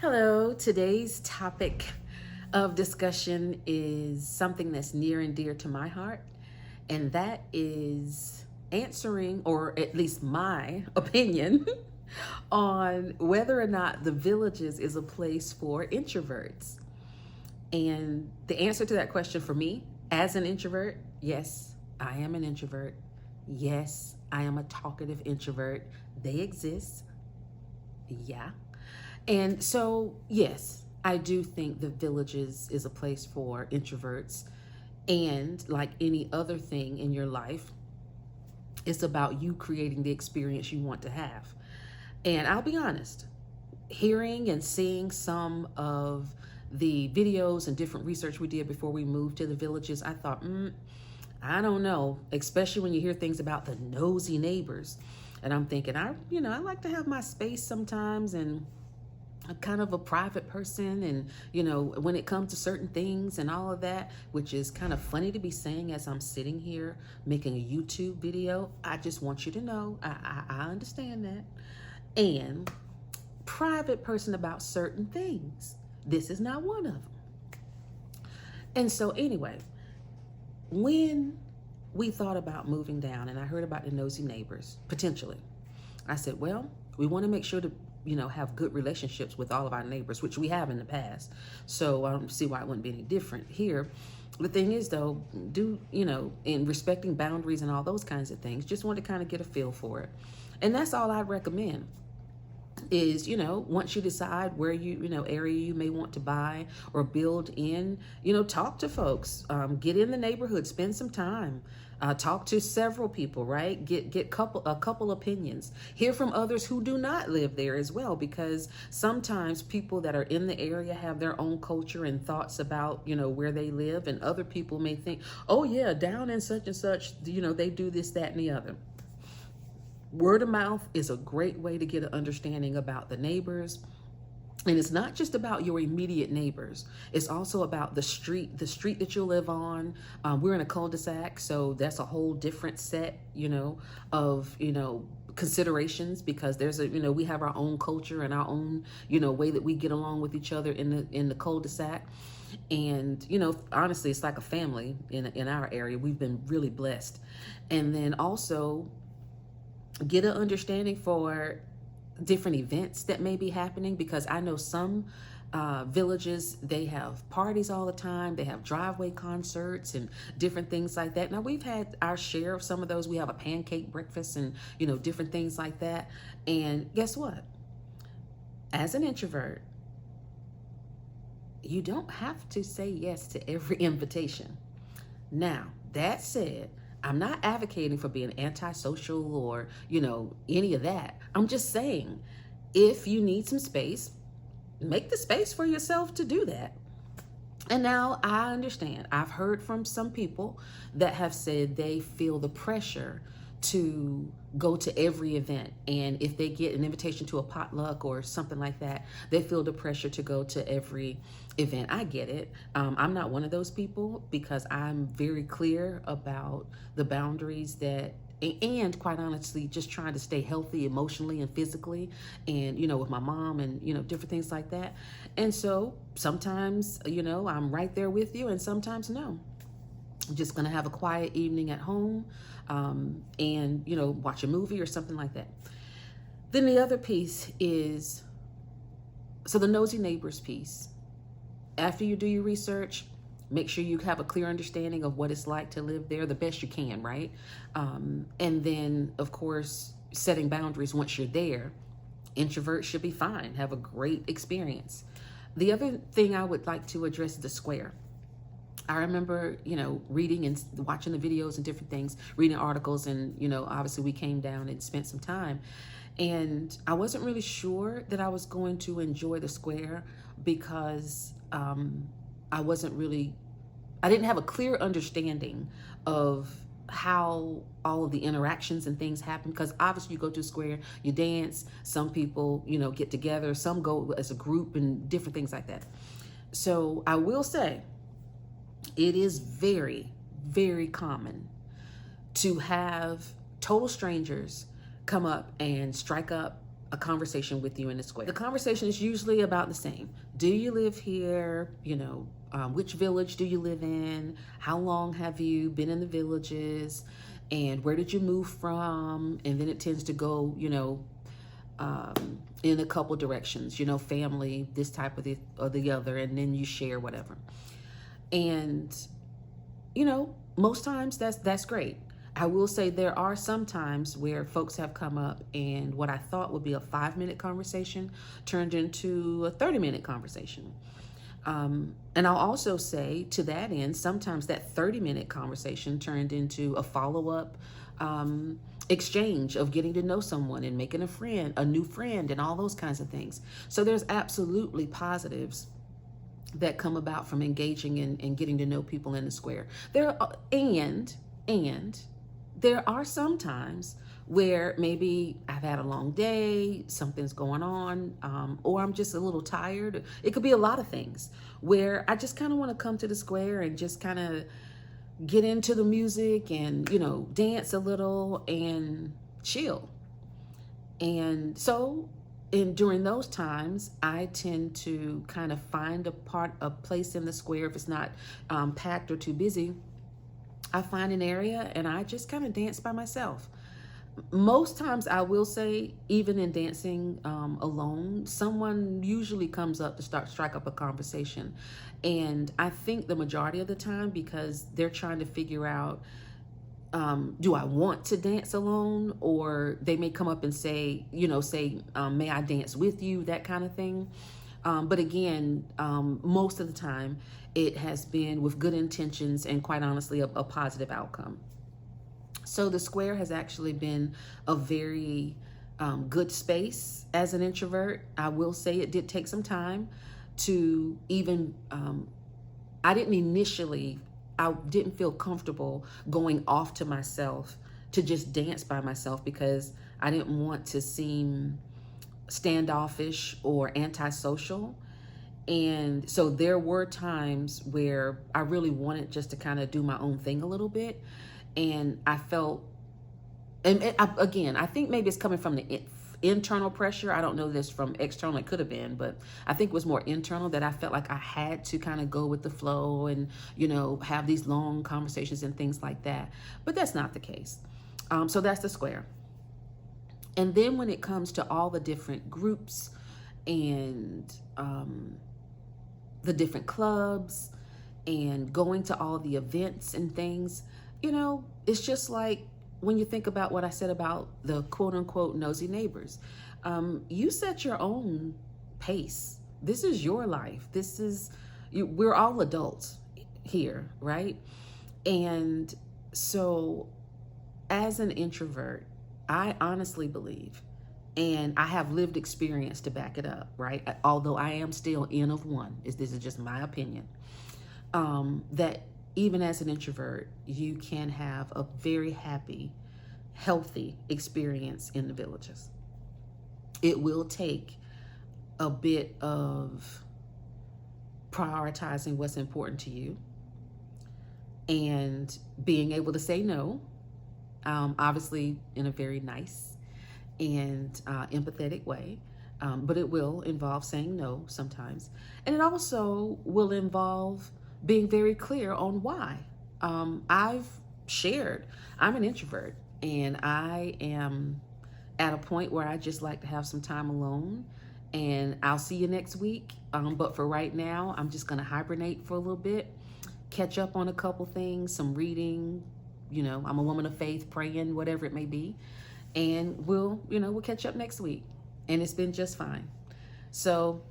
Hello, today's topic of discussion is something that's near and dear to my heart, and that is answering, or at least my opinion, on whether or not the villages is a place for introverts. And the answer to that question for me, as an introvert, yes, I am an introvert. Yes, I am a talkative introvert. They exist. Yeah. And so, yes, I do think the villages is a place for introverts. And like any other thing in your life, it's about you creating the experience you want to have. And I'll be honest, hearing and seeing some of the videos and different research we did before we moved to the villages, I thought, I don't know, especially when you hear things about the nosy neighbors. And I'm thinking, I like to have my space sometimes, and I'm kind of a private person, and when it comes to certain things and all of that, which is kind of funny to be saying as I'm sitting here making a YouTube video. I just want you to know I understand that. And private person about certain things. This is not one of them. And so anyway, when we thought about moving down and I heard about the nosy neighbors, potentially, I said, well, we want to make sure to have good relationships with all of our neighbors, which we have in the past. So I don't see why it wouldn't be any different here. The thing is, though, in respecting boundaries and all those kinds of things, just want to kind of get a feel for it. And that's all I'd recommend is, once you decide where area you may want to buy or build in, talk to folks, get in the neighborhood, spend some time, talk to several people, right? Get a couple opinions, hear from others who do not live there as well, because sometimes people that are in the area have their own culture and thoughts about, where they live, and other people may think, oh yeah, down in such and such, they do this, that, and the other. Word of mouth is a great way to get an understanding about the neighbors. And it's not just about your immediate neighbors. It's also about the street that you live on. We're in a cul-de-sac, so that's a whole different set, of, considerations, because there's we have our own culture and our own, way that we get along with each other in the cul-de-sac. And, honestly, it's like a family in our area. We've been really blessed. And then also get an understanding for different events that may be happening, because I know some villages, they have parties all the time. They have driveway concerts and different things like that. Now, we've had our share of some of those. We have a pancake breakfast and, different things like that. And guess what? As an introvert, you don't have to say yes to every invitation. Now, that said, I'm not advocating for being antisocial or, any of that. I'm just saying, if you need some space, make the space for yourself to do that. And now I understand. I've heard from some people that have said they feel the pressure to go to every event. And if they get an invitation to a potluck or something like that, they feel the pressure to go to every event. I get it. I'm not one of those people, because I'm very clear about the boundaries that, and quite honestly, just trying to stay healthy emotionally and physically, and, with my mom and, different things like that. And so sometimes, I'm right there with you, and sometimes no. I'm just going to have a quiet evening at home, and, watch a movie or something like that. Then the other piece is, so the nosy neighbors piece. After you do your research, make sure you have a clear understanding of what it's like to live there the best you can, right? And then, of course, setting boundaries once you're there. Introverts should be fine, have a great experience. The other thing I would like to address is the square. I remember, reading and watching the videos and different things, reading articles, and, obviously we came down and spent some time. And I wasn't really sure that I was going to enjoy the square, because I didn't have a clear understanding of how all of the interactions and things happen, because obviously you go to a square, you dance, some people, get together, some go as a group and different things like that. So I will say, it is very, very common to have total strangers come up and strike up a conversation with you in the square. The conversation is usually about the same. Do you live here? Which village do you live in? How long have you been in the villages? And where did you move from? And then it tends to go, in a couple directions, family, this type of the other, and then you share whatever. And, most times that's great. I will say there are some times where folks have come up and what I thought would be a 5-minute conversation turned into a 30-minute conversation. And I'll also say to that end, sometimes that 30-minute conversation turned into a follow-up exchange of getting to know someone and making a new friend, and all those kinds of things. So there's absolutely positives that come about from engaging and getting to know people in the square. And there are some times where maybe I've had a long day, something's going on, or I'm just a little tired. It could be a lot of things where I just kind of want to come to the square and just kind of get into the music and, dance a little and chill. And so during those times, I tend to kind of find a place in the square. If it's not packed or too busy, I find an area and I just kind of dance by myself. Most times, I will say, even in dancing alone, someone usually comes up to strike up a conversation. And I think the majority of the time, because they're trying to figure out, do I want to dance alone? Or they may come up and say, may I dance with you? That kind of thing. But again, most of the time, it has been with good intentions and, quite honestly, a positive outcome. So the square has actually been a very good space as an introvert. I will say it did take some time to even, I didn't feel comfortable going off to myself to just dance by myself, because I didn't want to seem standoffish or antisocial. And so there were times where I really wanted just to kind of do my own thing a little bit. And I felt, I think maybe it's coming from the internal pressure. I don't know this from external, it could have been, but I think it was more internal, that I felt like I had to kind of go with the flow and, have these long conversations and things like that. But that's not the case. So that's the square. And then when it comes to all the different groups and the different clubs and going to all the events and things, it's just like when you think about what I said about the quote unquote nosy neighbors. You set your own pace. This is your life. We're all adults here, right? And so as an introvert, I honestly believe, and I have lived experience to back it up, right? Although I am still N of one, this is just my opinion, that even as an introvert, you can have a very happy, healthy experience in the villages. It will take a bit of prioritizing what's important to you and being able to say no, obviously in a very nice and empathetic way, but it will involve saying no sometimes. And it also will involve being very clear on why. I've shared, I'm an introvert, and I am at a point where I just like to have some time alone, and I'll see you next week. But for right now, I'm just gonna hibernate for a little bit, catch up on a couple things, some reading, I'm a woman of faith, praying, whatever it may be. And we'll catch up next week. And it's been just fine. So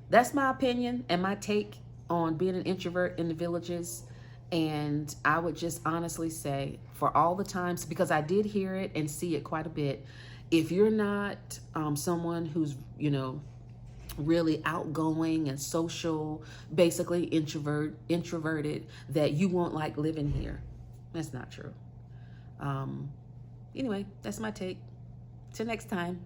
that's my opinion and my take on being an introvert in the villages. And I would just honestly say, for all the times, because I did hear it and see it quite a bit, if you're not someone who's, really outgoing and social, basically introverted, that you won't like living here. That's not true. Anyway, that's my take. Till next time.